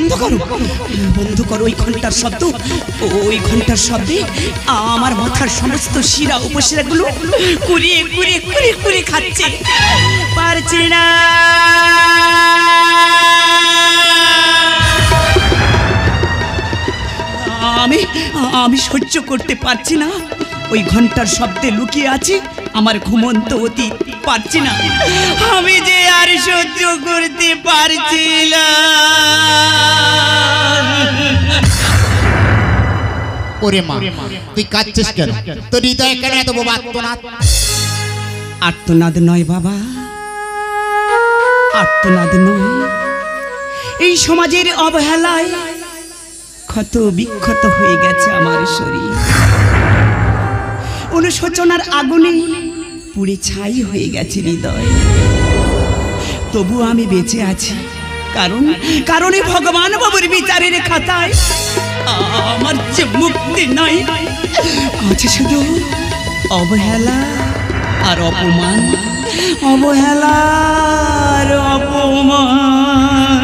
বন্ধ করো, বন্ধ করো। ওই ঘন্টার শব্দ, ওই ঘন্টার শব্দে আমার মাথার সমস্ত শিরা উপশিরাগুলো কুড়িয়ে কুড়িয়ে কুড়িয়ে কুড়িয়ে খাচ্ছে। পারছি না, আমি সহ্য করতে পারছি না। ওই ঘন্টার শব্দে লুকিয়ে আছে আমার ঘুমন্ত অতীত। পারছি না, আমি যে আর সহ্য করতে পারছি না। ওরে মা, তুই কাঁদছিস কেন? তোর হৃদয়ে কেন এত বড় আর্তনাদ? আর্তনাদ নয় বাবা, আর্তনাদ নয়। এই সমাজের অবহেলায় ক্ষত বিক্ষত হয়ে গেছে আমার শরীর। অনুশোচনার আগুনে পুড়ে ছাই হয়ে গেছে হৃদয়। তবু আমি বেঁচে আছি, কারণে ভগবান বাবুর বিচারের খাতায় আমার যে মুক্তি নাই, আছে শুধু অবহেলা আর অপমান, অবহেলা আর অপমান।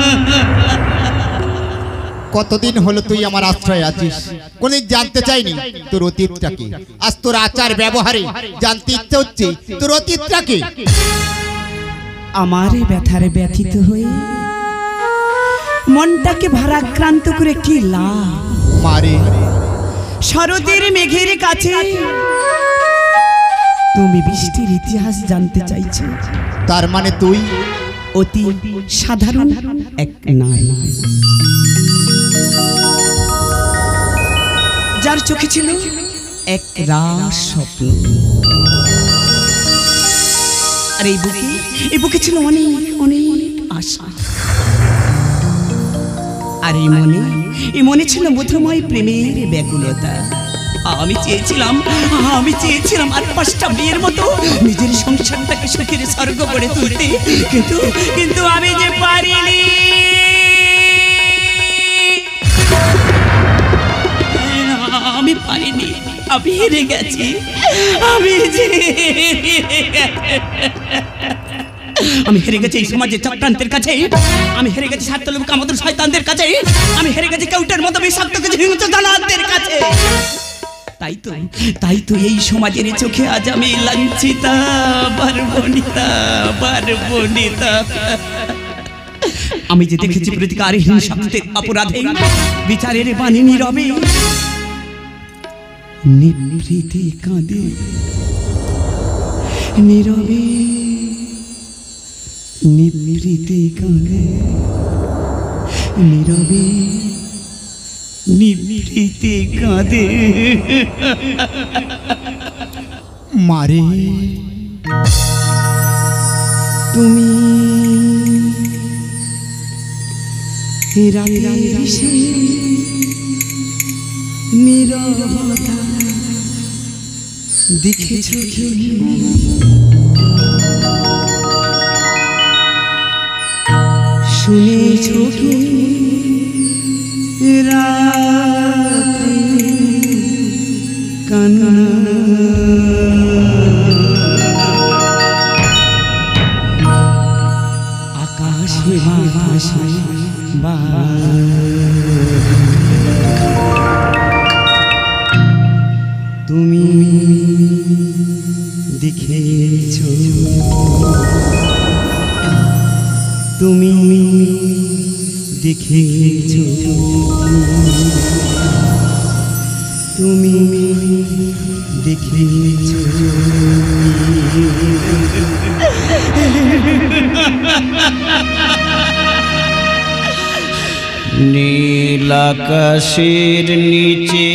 কতদিন হলো তুই আমার আশ্রয় আছিস, কোনদিন জানতে চাইনি তোর অতীতটাকে। আজ তোর আচার ব্যবহারে জানতে ইচ্ছে হচ্ছে তোর অতীতটাকে। আমার ব্যথারে ব্যথিত হয়ে মনটাকে ভারাক্রান্ত করে কি লাভ? মারে, শরতের মেঘের কাছে তুমি বৃষ্টির ইতিহাস জানতে চাইছো। তার মানে তুই অতি সাধারণ এক নারী, যার চোখে ছিল এক রাস স্বপ্ন। আর এই বুকে ছিল অনেক অনেক আশা। আর এই মনে ছিল মধুময় প্রেমের ব্যাকুলতা। আমি চেয়েছিলাম আর 5টা বিয়ের মতো নিজের সংসারটাকে সুখের স্বর্গ করে তুলতে, কিন্তু আমি যে পারিনি। আমি হেরে গেছি। আমি হেরে গেছি এই সমাজের চক্রান্তের কাছে। আমি হেরে গেছি স্বার্থলোভ কামদের শয়তানদের কাছে। আমি হেরে গেছি কেউটার মতো বিষাক্ত কিছু হিংস্র দানবদের কাছে। তাই তো এই সমাজের চোখে আজ আমি লাঞ্ছিতা, বর্বণিতা। আমি যে দেখেছি প্রতিকার হিংসাত্বের অপরাধে বিচারের বাণী নীরবে নিভৃতে কাঁদে, নীরবে নিভৃতে কাঁদে, নীরবে নিভৃতে কাঁদে। মারে, তুমি রাতের নীরবতা দেখেছ কি? শুনেছ কি রাতে কান্না? আকাশে বাতাসে তুমি দেখেছ, তুমি দেখেছ, তুমি দেখেছ। নীল আকাশের নিচে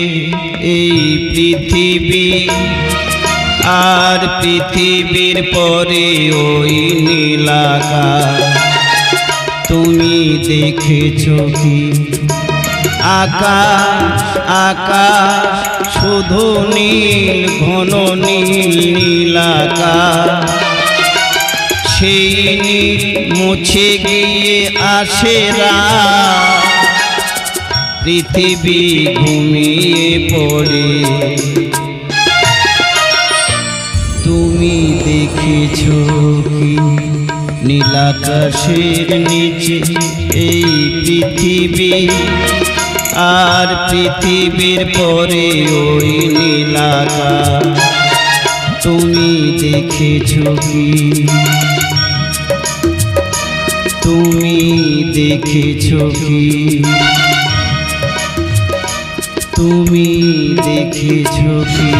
এই পৃথিবী, আর পৃথিবীর পরে ওই নীল আকাশ। তুমি দেখেছো কি আকাশ, আকাশ শুধু নীল, ঘন নীল, নীল আকাশ। সেই নীল মুছে গিয়ে আসে রাত, পৃথিবী ঘুমিয়ে পড়ে। তুমি তুমি দেখেছো কি নীলাকাশের নিচে এই পৃথিবী, আর পৃথিবীর পরে ওই নীলাকাশ, তুমি দেখেছো কি, তুমি দেখেছো কি, তুমি দেখেছো কি?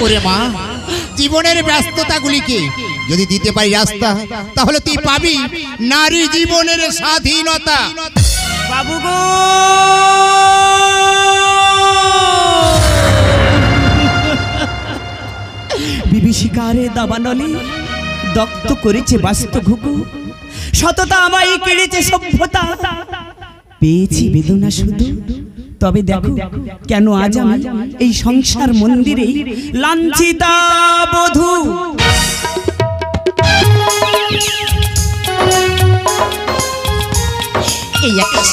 ওরে মা, জীবনের ব্যস্ততাগুলিকে যদি দিতে পারি রাস্তা, তাহলে তুই পাবি নারী জীবনের স্বাধীনতা। বাবু গো, বিভীষিকারে দাবানলে দগ্ধ করেছে বাস্ত ঘুঘু, সততা আমায় কেড়েছে সভ্যতা, পেয়েছি বেদনা শুধু। তবে দেখো কেন আজ আমি এই সংসার মন্দিরে লাঞ্ছিতা বধূ। এই আকাশ,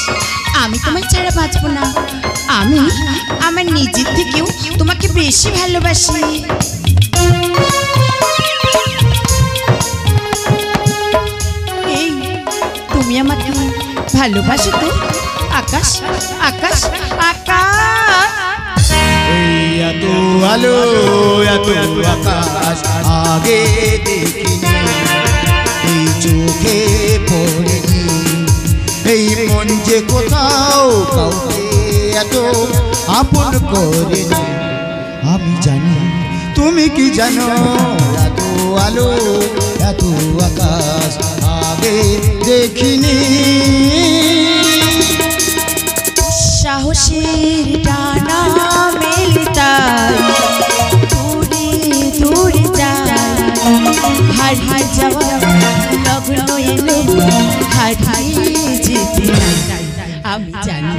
আমি তোমার ছাড়া বাঁচবো না। আমি আমার নিজের থেকেও তোমাকে বেশি ভালোবাসি। এই, তুমি আমাকে ভালোবাসো তো? আকাশ, আকাশ, আকাশ। এত আলো, এত আকাশ আগে দেখিনি, এই চোখে পড়েনি, এই মন যে কোথাও কাউকে এত আপন করেনি। আমি জানি, তুমি কি জানো, এত আলো, এত আকাশ আগে দেখিনি। সাহসের ডানা মেলতাই দূরে দূরে যায়, হারিয়ে যাওয়া লগ্ন এলো হারিয়ে যেতে নাই। আমি জানি,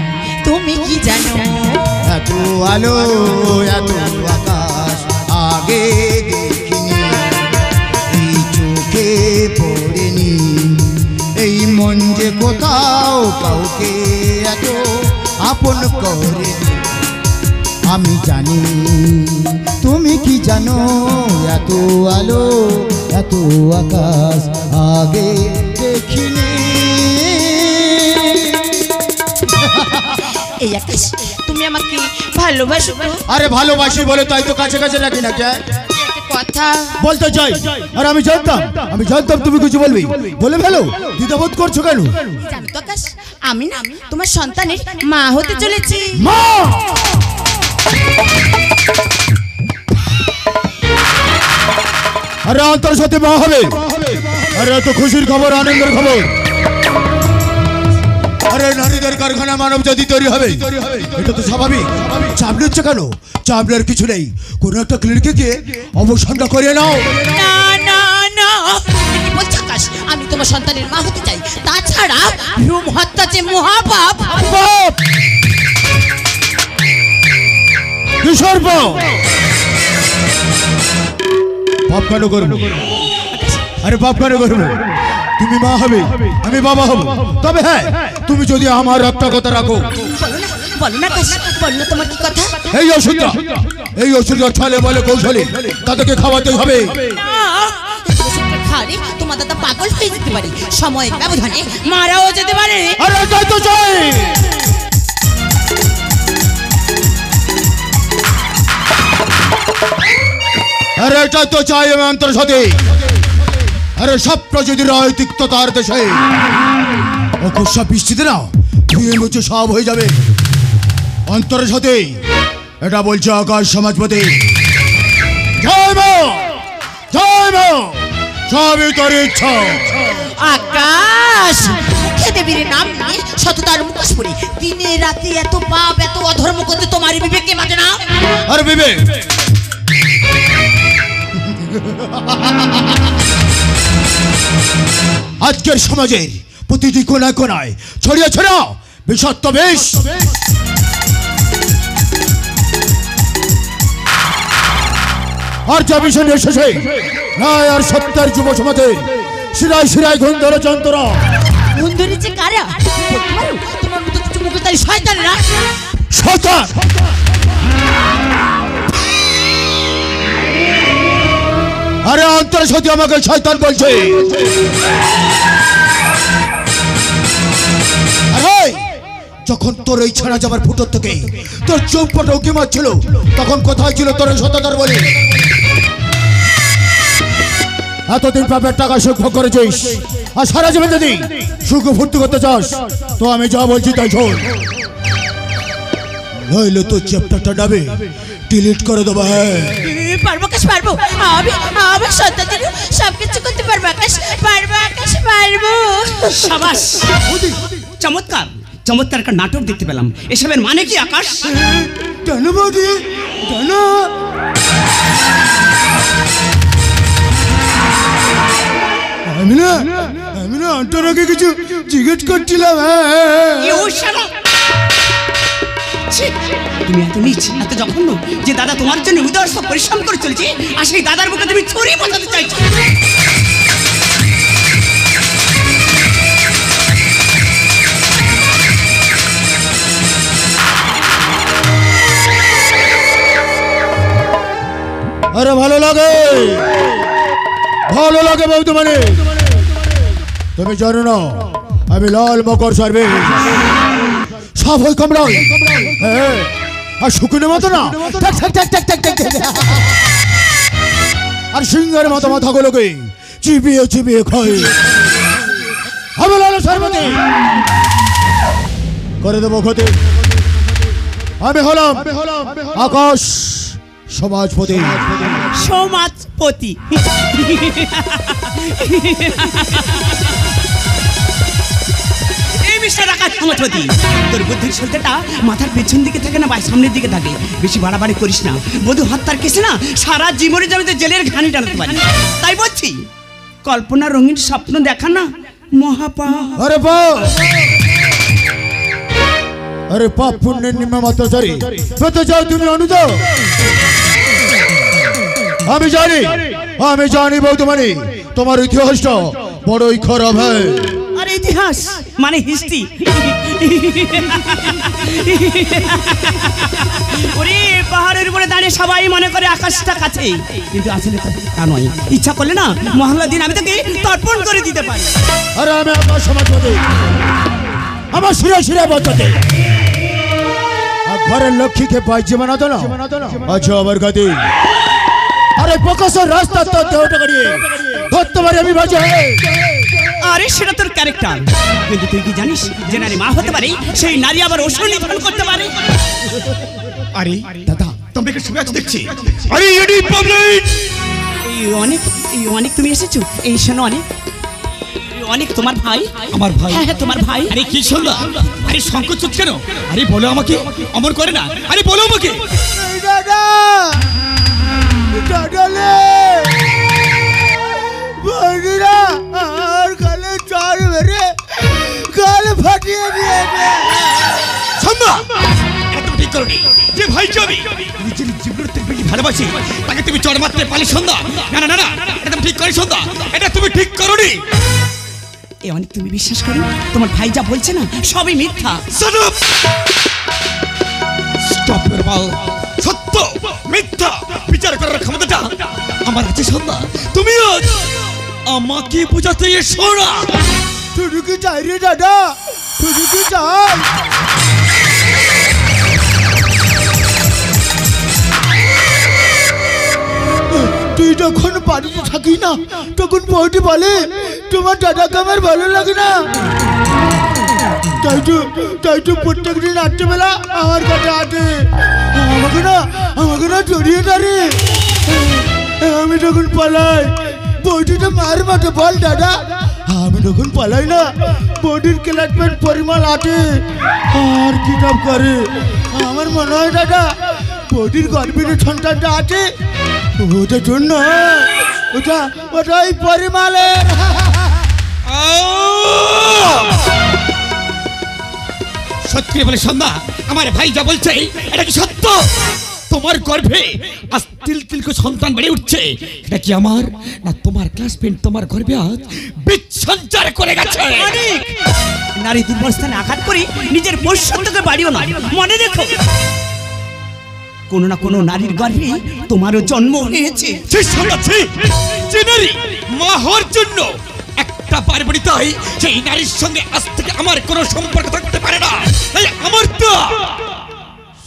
তুমি কি জানো, এত আলো, এত আকাশ আগে দেখিনি, এই চোখে পড়েনি, এই মন যে কোথাও কাউকে এত আপন করেনি। আমি জানি, তুমি কি জানো, এত আলো, এত আকাশ আগে দেখিনি। এই আকাশ, তুমি আমাকে ভালোবাসো তো? আরে ভালোবাসি বলে তাই তো কাছে কাছে রাখি না। কে কথা বলতে চাই? আর আমি জানতাম তুমি কিছু বলবি, বলে ফেলো, দ্বিধাবোধ করছো কেন? জানো তো আকাশ, আমি না তোমার সন্তানের মা হতে চলেছি। মা! আরে অন্তর সাথে মা হবে? আরে এত খুশির খবর, আনন্দের খবর। আরে নারীদের কারখানা মানব জাতি তৈরি হবে, এটা তো স্বাভাবিক। চাপ নিচ্ছ কেন? চাপলের কিছু নেই, কোন একটা ক্লিনিকে গিয়ে অবসরটা করিয়ে নাও। না না না, কি বলছো আকাশ? আমি তোমার সন্তানের মা হতে চাই। তাছাড়া ভ্রূণ হত্যা যে মহাপাপ। পাপ! কিশোর পাপ! পাপ কেন করবো? আরে পাপ কেন করবো? তুমি মা হবে, আমি বাবা হব। তবে হ্যাঁ, তুমি যদি আমার একটা কথা রাখো। বলো না আকাশ, বলো না তোমার কি কথা? এই ওষুধটা ছলে বলে কৌশলে তাদেরকে খাওয়াতে হবে। খালি তোমার দাদা পাগল হয়ে যেতে পারে, সময়ের ব্যবধানে মারাও যেতে পারে। আরে তাই তো চাই। আরে এটাই তো চাই আমি অন্তর সাথে। আরে স্বপ্ন যদি রাজনৈতিক তার দেশে অকুশা বৃষ্টিতে না ধুয়ে মুছে সব হয়ে যাবে। অন্তরের সাথে এটা বলছে আকাশ সমাজপতি। জয় মা, জয় মা, সবই তোর ইচ্ছা। আকাশ, মুখে দেবীর নাম নিয়ে সততার মুখোশ পরে দিনে রাতে এত পাপ, এত অধর্ম করতে তোমার বিবেকে বাজে না? আরে বিবেক, আজকের সমাজের প্রতিটি কোনায় কোনায় ছড়িয়ে ছড়াও বিষাক্ত বিষ। আর যা বিষয় নিয়ে শেষে ন্যায় আর সত্যের যুব সমাজের শিরায় শিরায় ঘুম ধরে যন্ত্রণা। ঘুম ধরেছে কারা? বলতে পারো? তোমার মতো কিছু মুখে তাই শয়তানরা। শয়তান! অন্তর সত্যি আমাকে শয়তান বলছে। আরে যখন তোর এই ছাড়া যাবার ফুটোর থেকে তোর চৌপটা উকি মারছিল, তখন কোথায় ছিল তোর সততার বলে? এতদিন বাপের টাকা সুখ ভোগ করেছিস, আর সারা জীবন যদি সুখ ফুর্তি করতে চাস তো আমি যা বলছি তাই শোন, নইলে তোর চ্যাপ্টারটা ডাবে ডিলিট করে দেবো। হ্যাঁ পারবো আকাশ, পারবো। আমি সত্যি সব কিছু করতে পারবো আকাশ, পারবো আকাশ, পারবো। সাবাস, চমৎকার চমৎকার একটা নাটক দেখতে পেলাম। এসবের মানে কি আকাশ? কেন বৌদি কেন? আমি না অন্তরাকে কিছু জিজ্ঞেস করছিলাম। তুমি এত নিচ, এত জঘন্য যে দাদা তোমার জন্য উদর্শ পরিশ্রম করে চলছে, আর সেই দাদার বুকে তুমি ছুরি বসাতে চাইছো। আরে ভালো লাগে বৌদি মানে, তুমি জানো না আমি লাল মকর সার্ভিস সব হই কামড়াই। হ্যাঁ আর শুকুনের মতো না, আর সিংহের মতো মাথাগুলোকে চিবিয়ে চিবিয়ে খাই। আমি লাল সার্বতী করে দেবো ক্ষতি। আমি হলাম আকাশ সমাজপতি। সমাজপতি এই মিস্টার আকাশ সমাজপতি, তোর বুদ্ধির সলতেটা মাথার পেছন দিকে থাকে না বা সামনের দিকে থাকে। বেশি বাড়াবাড়ি করিস না, বধূ হত্যার কেসে না সারা জীবনে জমিতে জেলের ঘানি টানাতে পারি। তাই বলছি কল্পনা রঙিন স্বপ্ন দেখা না মহাপাপ। আরে বাপ, আরে পাপ পুণ্যের নিম্ন মাত্র চারি পেতে চাও তুমি অনুদান। আমি জানি বৌদ্ধমানি তোমার ইতিহাসটা বড়ই খারাপ। হয় আর ইতিহাস মানে হিস্ট্রি। ওরে পাহাড়ের উপরে দাঁড়িয়ে সবাই মনে করে আকাশটা কাছে, কিন্তু আসলে তা নয়। ইচ্ছা করলে না মহল্লা দিন আমি তোকে তর্পণ করে দিতে পারি। আরে আমি আকাশ সমাজপতি, আমার শিরা শিরা বাঁচাতে ঘরের লক্ষ্মীকে পাইছে বানাতো না। আচ্ছা আমার কাছে আরে প্রকাশের রাস্তা তো দেহটা গাড়িয়ে ধরতে পারি আমি বাজে। আরে সেটা তোর ক্যারেক্টার, কিন্তু তুই কি জানিস যে নারী মা হতে পারে, সেই নারী আবার ওষুধ নিধন করতে পারে। আরে দাদা তোমরা কি শুনে আছো দেখছি? আরে এডি পাবলিক, এই অনেক তুমি এসেছো। এই শোনো অনেক তোমার ভাই। আমার ভাই? হ্যাঁ তোমার ভাই। আরে কি শুনলা? আরে সংকোচ হচ্ছে কেন? আরে বলো আমাকে, অমর করে না। আরে বলো আমাকে। দাদা দাদালে বন্ধুরা আর কালে চার মেরে কাল ফাটিয়ে দিয়েছে। সম্ভব এটা তুমি ঠিক করনি। যে ভাইকে আমি নিজের জীবনের থেকে বেশি ভালোবাসি তাকে তুমি চড় মারতে পারলে সন্ধ্যা? না না না না, এটা তুমি ঠিক করি সন্ধ্যা, এটা তুমি ঠিক করনি। এই অনেক তুমি বিশ্বাস করো তোমার ভাই যা বলছে না সবই মিথ্যা। Stop your mouth. সত্য মিথ্যা বিচার করার ক্ষমতাটা আমার আছে সন্ধ্যা। তুমি আজ আমাকে বোঝাতে এসো না। শুধু কি চাই রে দাদা, শুধু কি চাই? তুই যখন বাড়িতে থাকি না তখন বউটি বলে তোমার দাদাকে আমার ভালো লাগে না। তাই তো প্রত্যেকদিন রাত্রেবেলা আমার কাছে আসে, আমাকে না জড়িয়ে ধরে। আমি যখন পালাই বউটিটা মার মাঠে বল দাদা, আমি যখন পালাই না বউটির ক্লাসমেট পরিমাণ আছে আর কিতাব করে। আমার মনে হয় দাদা বউটির গর্ভের সন্তানটা আছে ওটার জন্য ওটাই পরিমাণের। সত্যি বলে সন্ধ্যা, আমার ভাই যা বলছে এটা কি সত্য? তোমার গর্ভে আজ তিল তিল করে সন্তান বেড়ে উঠছে, এটা কি আমার না তোমার ক্লাসমেট তোমার গর্ভে আজ বীজ সঞ্চার করে গেছে? নারী দুর্বল স্থানে আঘাত করে নিজের বৈশ্যত্বকে বাড়িও না, মনে রেখো। কোনো না কোনো নারীর গর্ভে তোমারও জন্ম হয়েছে। যে নারী মা হওয়ার জন্য একটা পারবণী তাই সেই নারীর সঙ্গে আজ থেকে আমার কোনো সম্পর্ক থাকতে পারে না। তাই আমার তো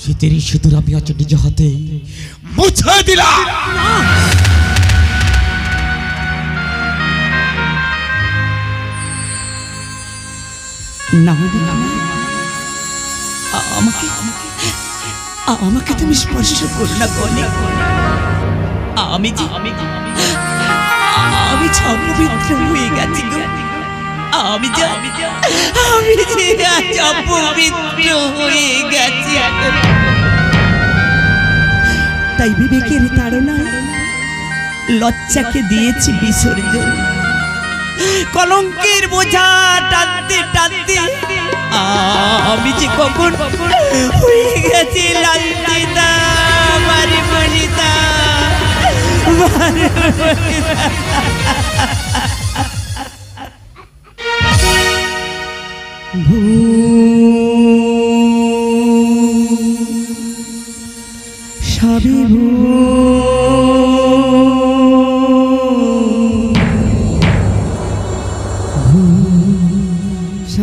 শীতেরই সিঁদুর আমি আজ নিজ হাতে মুছে দিলাম। না আমাকে আমাকে তুমি স্পর্শ করো না গনে। আমি অপবিত্র হয়ে গেছি গো। আমি যে আজ অপবিত্র হয়ে গেছি। তাই বিবেকের তাড়না লজ্জাকে দিয়েছি বিসর্জন। কলঙ্কের বোঝা টানতে টানতে আমি যে কখন হয়ে গেছি লাঞ্ছিতা মারিমণিতা।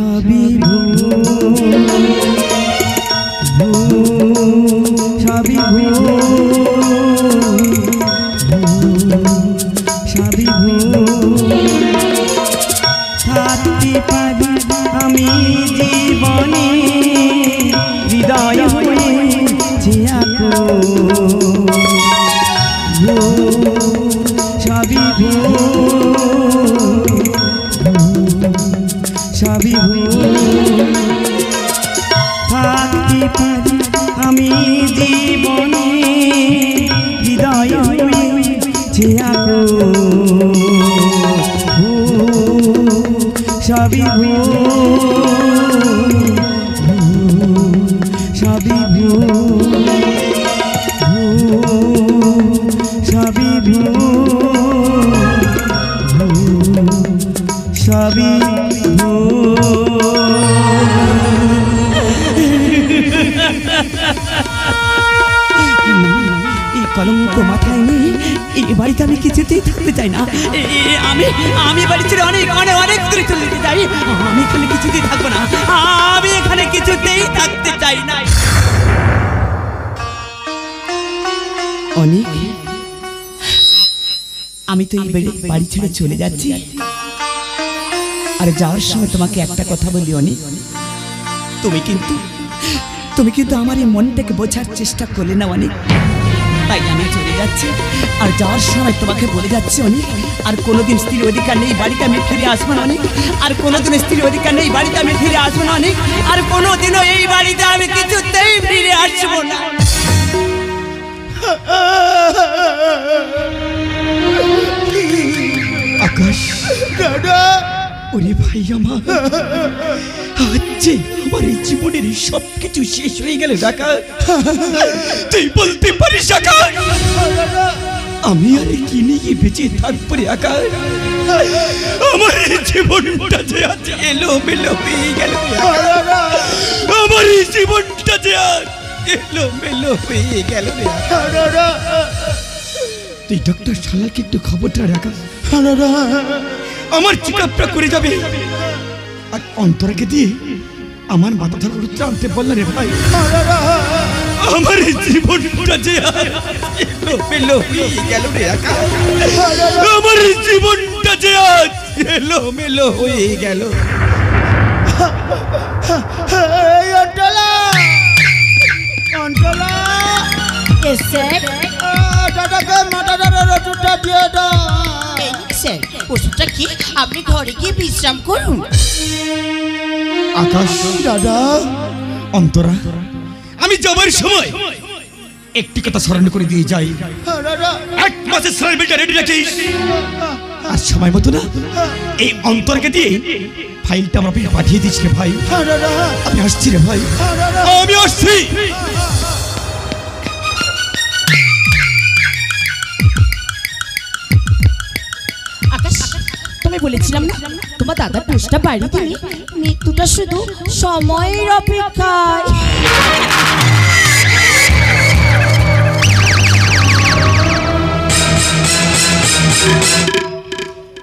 সবই থাকতে পারি আমি জীবনে হৃদয় হয়ে জিয়াকো সবই সবই থাকতে পারি আমি জীবনে হৃদয় হয়ে জিয়াকো সবই সবই সবই সবই এই কলঙ্ক মাথায় নিয়ে এই বাড়িতে আমি কিছুতেই থাকতে চাই না। আমি বাড়ি ছেড়ে অনেক অনেক অনেক দূরে চলে যেতে চাই। আমি এখানে কিছুতেই থাকবো না। আমি এখানে কিছুতেই থাকতে চাই না। অনেক আমি তো এই বাড়ি ছেড়ে চলে যাচ্ছি। আর যাওয়ার সময় তোমাকে একটা কথা বলি অনেক, তুমি কিন্তু আমার এই মনটাকে বোঝার চেষ্টা করলে না অনেক। তাই আমি চলে যাচ্ছি। আর যাওয়ার সময় তোমাকে বলে যাচ্ছি অনেক, আর কোনোদিন স্ত্রীর অধিকার নেই বাড়িতে আমি ফিরে আসবো না অনেক। আর কোনোদিন স্ত্রীর অধিকার নেই বাড়িতে আমি ফিরে আসবো না অনেক। আর কোনোদিনও এই বাড়িতে আমি কিছুতেই ফিরে আসবো না। আকাশ দাদা, ওরে ভাই আমার, আজকে আমার এই জীবনের সব কিছু শেষ হয়ে গেল ডাকা। তুই বলতে পারিস আকাশ আমি আর কি নিয়ে বেঁচে থাকবো রে আকাশ? আমার এই জীবনটা যে আজ এলোমেলো হয়ে গেল। আমার এই জীবনটা যে আজ এলোমেলো হয়ে গেল রে। তুই ডক্টর শালাকে একটু খবরটা রাখা, আমার চেকআপটা করে যাবে। আর অন্তরাকে দিয়ে আমার মাথা ধরে আনতে বললেন রে ভাই। আমার জীবনটা যে এলোমেলো হয়ে গেল রে আকাশ। আমার জীবনটা যে আজ এলোমেলো হয়ে গেল। ওষুধটা কি আপনি ঘরে গিয়ে বিশ্রাম করুন। আকাশ দাদা, অন্তরা, আমি যাবার সময় একটি কথা স্মরণ করে দিয়ে যাই। 1 মাসের স্যালারিটা রেডি রাখিস। আর সময় মতো না এই অন্তরকে দিয়ে ফাইলটা আমরা পাঠিয়ে দিচ্ছি রে ভাই। আমি আসছি রে ভাই, আমি আসছি। আকাশ, তুমি বলেছিলাম না তোমার দাদার পোস্টটা বাড়ি দিলে মৃত্যুটা শুধু সময়ের অপেক্ষায়।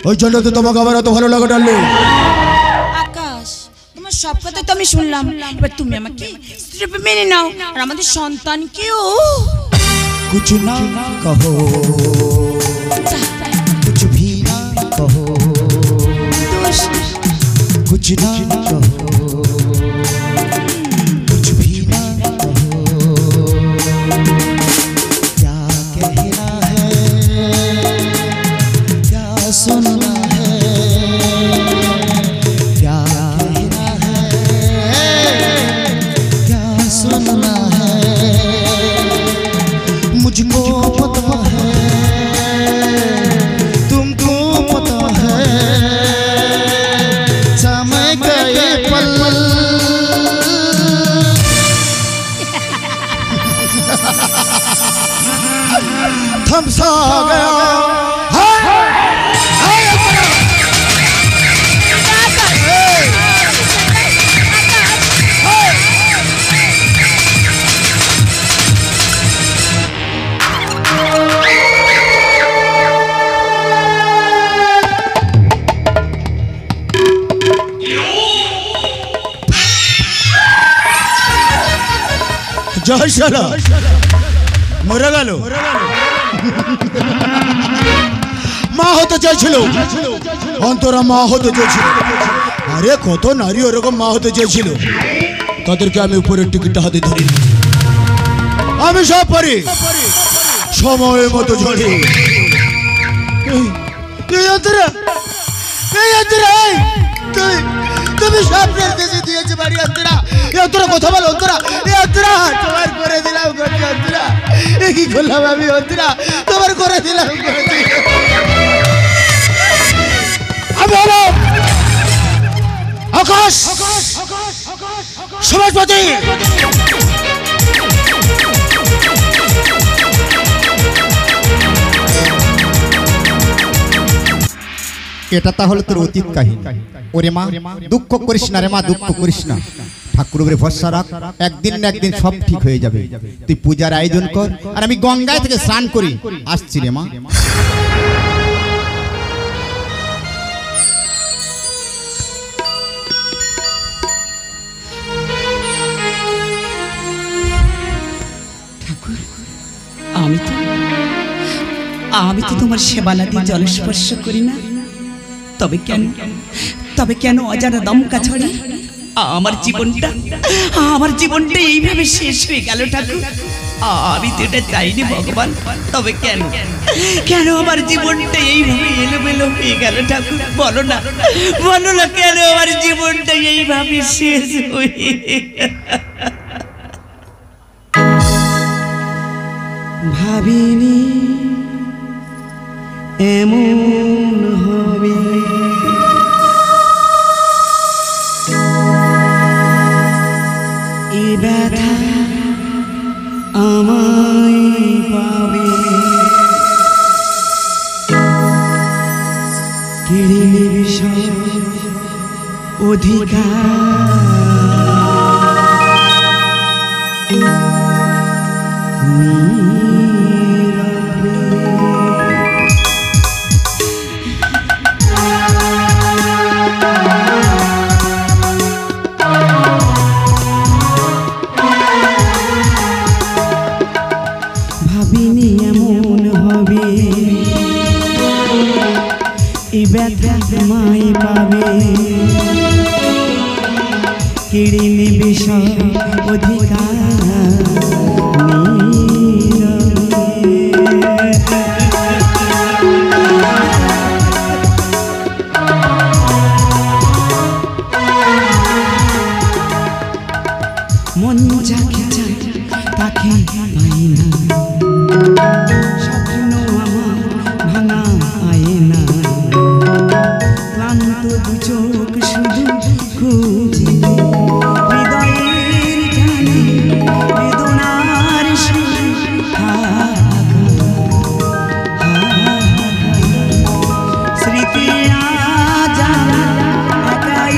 ওই জন্য তো তোমাকে আমার এত ভালো লাগা ডাললে। আকাশ, তোমার সব কথা তো আমি শুনলাম, এবার তুমি আমাকে স্ত্রী রূপে মেনে নাও আর আমাদের সন্তানকেও। कुछ ना कहो, कुछ भी ना कहो, कुछ ना कहो, कुछ भी ना कहो, क्या कहना है, क्या सुनना है, क्या कहना है, क्या सुनना है, मुझको पता है, तुमको पता है, समय का ये पल थम सा गया। জয় শালা মরে গেল। মা হতে চাইছিল, অন্তরা মা হতে চেয়েছিল। আরে কত নারী ওরকম মা হতে চেয়েছিল, তাদেরকে আমি উপরের টিকিটটা হাতে ধরি। আমি সব পারি, সময় মতো ঝরে। তুমি স্বপ্নের দেশে দিয়েছে বাড়ি। অন্তরা, অন্তরা কথা বলো। অন্তরা, অন্তরা তোমার করে দিলাম। অন্তরা কি করলাম আমি? অন্তরা তোমার করে দিলাম। আকাশ সমাজপতি, এটা তাহলে তোর অতীত কাহিনী। ওরে মা দুঃখ করিস না রে মা, দুঃখ করিস না। ঠাকুর উপরে ভরসা রাখ, একদিন না একদিন সব ঠিক হয়ে যাবে। তুই পূজার আয়োজন কর আর আমি গঙ্গায় থেকে স্নান করি আসছি রে মা। আমি তো তোমার সেবানাদি জলস্পর্শ করি না, তবে কেন অজানা দমকা ছড়ে আমার জীবনটা এইভাবে শেষ হয়ে গেল ঠাকুর। আমি তো এটা চাইনি ভগবান, তবে কেন আমার জীবনটা এইভাবে এলোমেলো হয়ে গেল ঠাকুর? বলো না কেন আমার জীবনটা এইভাবে শেষ হয়ে। ভাবিনি এমন হবে, এ ব্যথা আমায় পাবে, কেড়ে নেবে সব অধিকার। ভাবিনি এমন হবে, এই ব্যথা তোমায় পাবে, কেড়ে নেবে সব অধিকার। মন যাকে চায় তাকে পাই না, স্বপ্ন আমার ভাঙা আয়না, ক্লান্ত দু চোখ শুধু খুঁজে হৃদয়ের টানে বেদনার স্মৃতি আজ একাই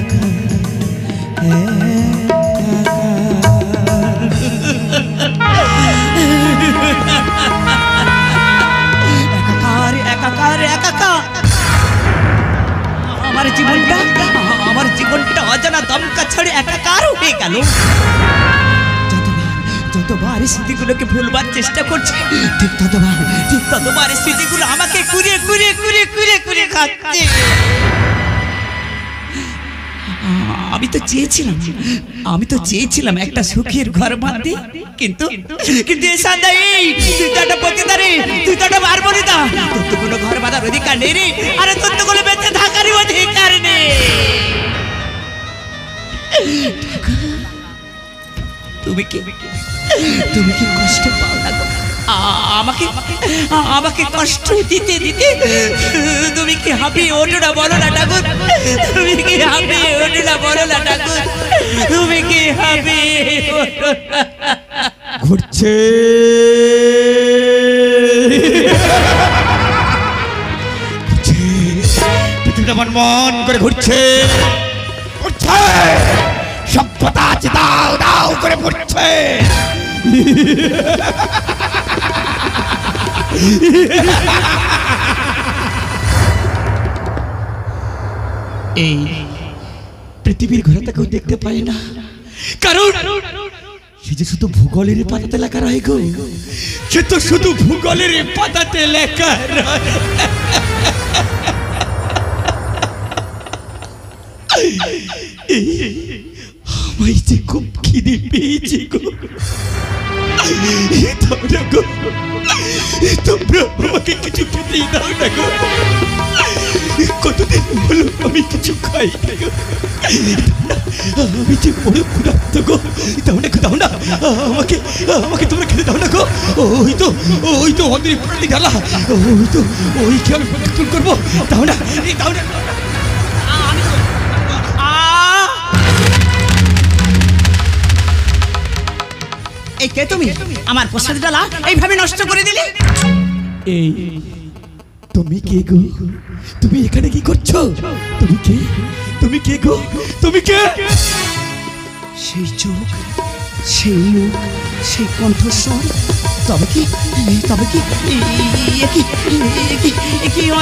একা আমার জীবনটা অজানা দমকা ছড়ে একাকার হয়ে গেল। যতবার স্মৃতিগুলোকে ভুলবার চেষ্টা করছি, ঠিক ততবার স্মৃতিগুলো আমাকে কুড়ে কুড়ে কুড়ে কুড়ে কুড়ে খাচ্ছে। আমি তো চেয়েছিলাম একটা সুখের ঘর বাঁধতে, কিন্তু এই সাদা এই তুই তো একটা পতিতারে, তুই তো একটা বারবনিতা, তোর তো কোনো ঘর বাঁধার অধিকার নেই রে। আরে তোর তো কোনো বেঁচে থাকারই অধিকার নেই। তুমি কি কষ্ট পাও না গো? আমাকে কষ্ট দিতে দিতে তুমি কি হাঁপিয়ে ওঠো না বলো না ঠাকুর? তুমি কি হাঁপিয়ে ওঠো না বলো না ঠাকুর? তুমি কি হাঁপিয়ে ওঠো না? ঘুরছে পৃথিবীটা মন করে ঘুরছে, সভ্যতা আছে দাও দাও করে ঘুরছে। এই পৃথিবীর ঘরে কেউ দেখতে পায় না, কারণ সে যে শুধু ভূগোলের পাতাতে লেখা রয় গো, সে তো শুধু ভূগোলের পাতাতে লেখা রয়। আমায় যে খুব খিদে পেয়েছে গো, তোমরা আমাকে কিছু খেতেই দাও না গো। কতদিন হলো আমি কিছু খাই না গো, আমি যে বড় ক্ষুধার্ত গো। দাও না আমাকে তোমরা খেতে দাও না গো। ওই তো অন্ধ্রী প্রাণী ঢালা, ওই কি আমি প্রতিক্ষণ করবো? দাও না। এই কে তুমি? আমার প্রসাদ ডালা এইভাবে নষ্ট করে দিলে? এই তুমি কে গো? তুমি এখানে কি করছো? তুমি কে গো? তুমি কে? সেই চোখ, সেই মুখ, সেই কণ্ঠস্বর, তবে কি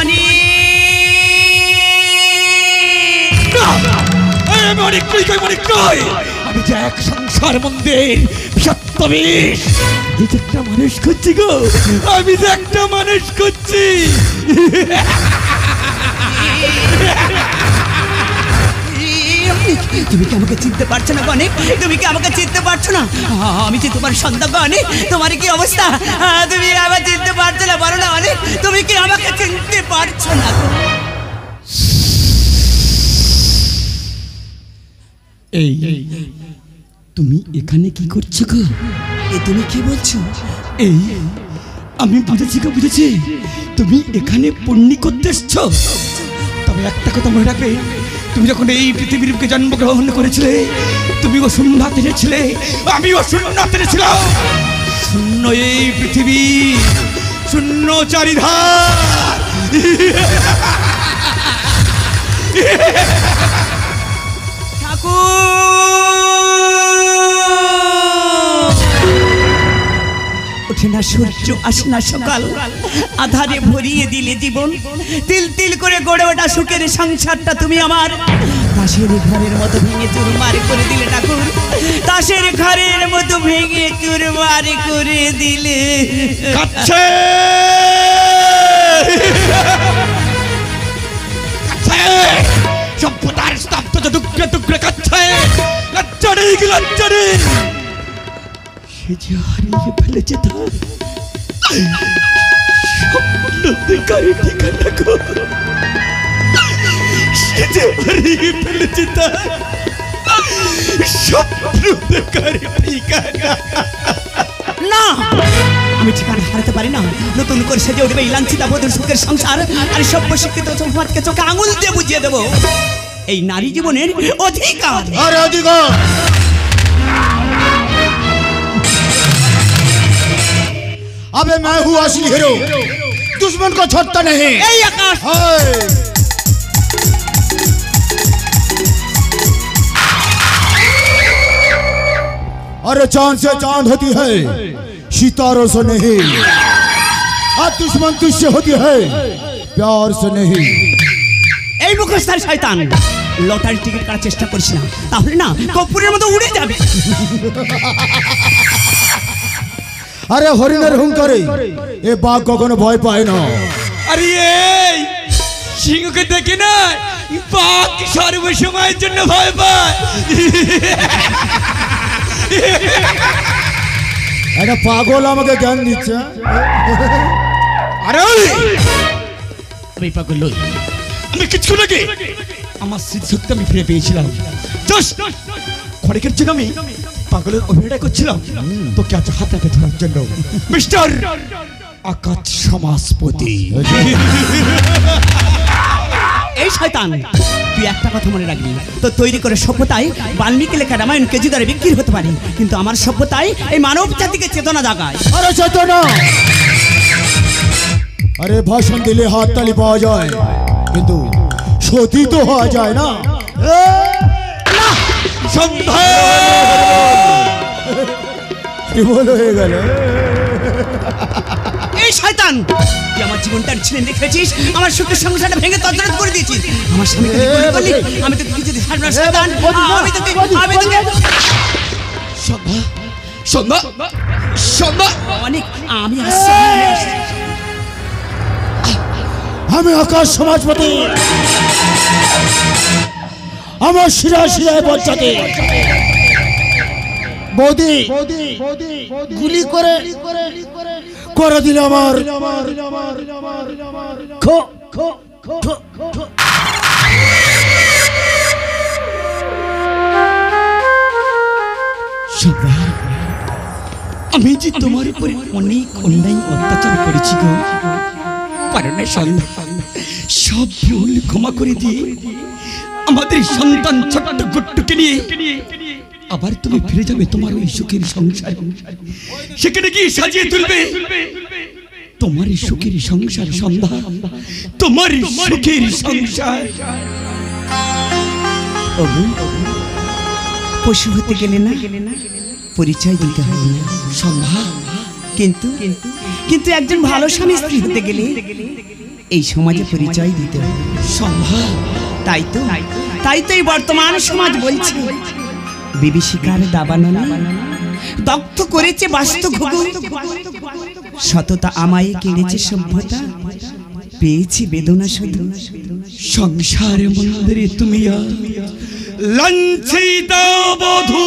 অনেক আমি যে এক সংসার মন্দির বিষাত্মবিষ, আমি যে একটা মানুষ করছি গো, আমি যে একটা মানুষ করছি। তুমি কি আমাকে চিনতে পারছো না গণেক? তুমি কি আমাকে চিনতে পারছো না? আমি যে তোমার সন্তান গণেক। তোমার কি অবস্থা? তুমি আমাকে চিনতে পারছো না? বলো না অনেক, তুমি কি আমাকে চিনতে পারছো না? এই তুমি এখানে কি করছো গো? তুমি কি বলছো? এই আমি বুঝেছি, তুমি এখানে পুণ্যি করতে এসছো। তবে একটা কথা মনে রাখবে, তুমি যখন এই পৃথিবীর বুকে জন্মগ্রহণ করেছিলে, তুমি শূন্যতে ছিলে, আমিও শূন্যতে ছিলাম। শূন্য এই পৃথিবী, শূন্য চারিধার। ওঠে না সূর্য, আসে না সকাল, আধারে ভরিয়ে দিলে জীবন। তিল তিল করে গড়ে ওঠা সুখের সংসারটা তুমি আমার তাসের ঘরের মতো ভেঙে চুরমার করে দিলে ঠাকুর। তাসের ঘরের মতো ভেঙে চুরমার করে দিলে। সভ্যতার স্তব্ধ টুকরে টুকরে কাচ্ছে। সে যে হারিয়ে ফেলেছে তার স্বপ্নকারী ঠিকানা গো, সে যে হারিয়ে ফেলেছে তার স্বপ্নকারী ঠিকানা। না, আমি ঠিকানা হারাতে পারি না। নতুন করে সেজে উঠবে এই লাঞ্ছিতা বধূর সুখের সংসার, আর সভ্য শিক্ষিত সমাজকে চোখে আঙুল দিয়ে বুঝিয়ে দেবো এই নারী জীবনের অধিকার। अबे मैं हूँ असली हीरो, दुश्मन को छोड़ता नहीं। आकाश अरे चांद से चांद होती है, सितारों से नहीं। और दुश्मन तुझसे होती है, प्यार से नहीं। এই মুখোশধারী শয়তান, লটারি টিকিট কাটার চেষ্টা করিস না, তাহলে না কপুরের মতো উড়ে যাবে। আরে হরিণের হুঙ্কারে এ বাঘ কখনো ভয় পায় না। আরে এই সিংহকে দেখে না বাঘ সর্বসময়ের জন্য ভয় পায়। একটা পাগল আমাকে জ্ঞান দিচ্ছে। আরে আমি পাগল নই, আমি কিছু নাকি আমার স্মৃতিশক্তি আমি ফিরে পেয়েছিলাম। ক্ষণিকের জন্য আমি পাগলের অভিনয় করছিলাম তোকে আজ হাতে হাতে ধরার জন্য। মিস্টার আকাশ সমাজপতি। এই শয়তান, তুই একটা কথা মনে রাখবি, তো তৈরি করে সভ্যতায় বাল্মীকি লেখা রামায়ণ কেজি দরে বিক্রি হতে পারে, কিন্তু আমার সভ্যতায় এই মানব জাতিকে চেতনা জাগায়। আরে চেতনা, আরে ভাষণ দিলে হাততালি পাওয়া যায়, কিন্তু সতী তো হওয়া যায় না। কি বল হয়ে গেল? এই শয়তান, তুই আমার জীবনটা ছিনে রেখেছিস, আমার সুখের সংসারটা ভেঙে তছনছ করে দিয়েছিস। আমার স্বামীকে তুই গুলি করলি, আমি তোকে কিছু দিই ছাড়ব না শয়তান। আমি তোকে সন্ধ্যা সন্ধ্যা সন্ধ্যা অনেক আমি আসছি। আমি আকাশ সমাজপতি, আমার শিরা শিরায় বজ্জাতে বৌদি গুলি করে করে দিল আমার খো খো খো খো। আমি যে তোমার উপরে অনেক অন্যায় অত্যাচার করেছি গো, কারণে সন্ধ্যা সব ভুল ক্ষমা করে দিয়ে আমাদের সন্তান ছোট্ট গুট্টুকে নিয়ে আবার তুমি ফিরে যাবে তোমার ওই সুখের সংসার, সেখানে গিয়ে সাজিয়ে তুলবে তোমার এই সুখের সংসার। সন্ধ্যা, তোমার সুখের সংসার। পশু হতে গেলে না পরিচয় দিতে হয় না সন্ধ্যা, কিন্তু কিন্তু একজন ভালো স্বামী স্ত্রী হতে গেলে এই সমাজে পরিচয় দিতে হয় সন্ধ্যা। তাই তো এই বর্তমান সমাজ বলছে বিভীষিকার দাবানল দগ্ধ করেছে বাস্তু ঘুঘু, সততা আমায় কেড়েছে সভ্যতা, পেয়েছি বেদনা শুধু। সংসার মন্দিরে তুমি লাঞ্ছিত বধূ।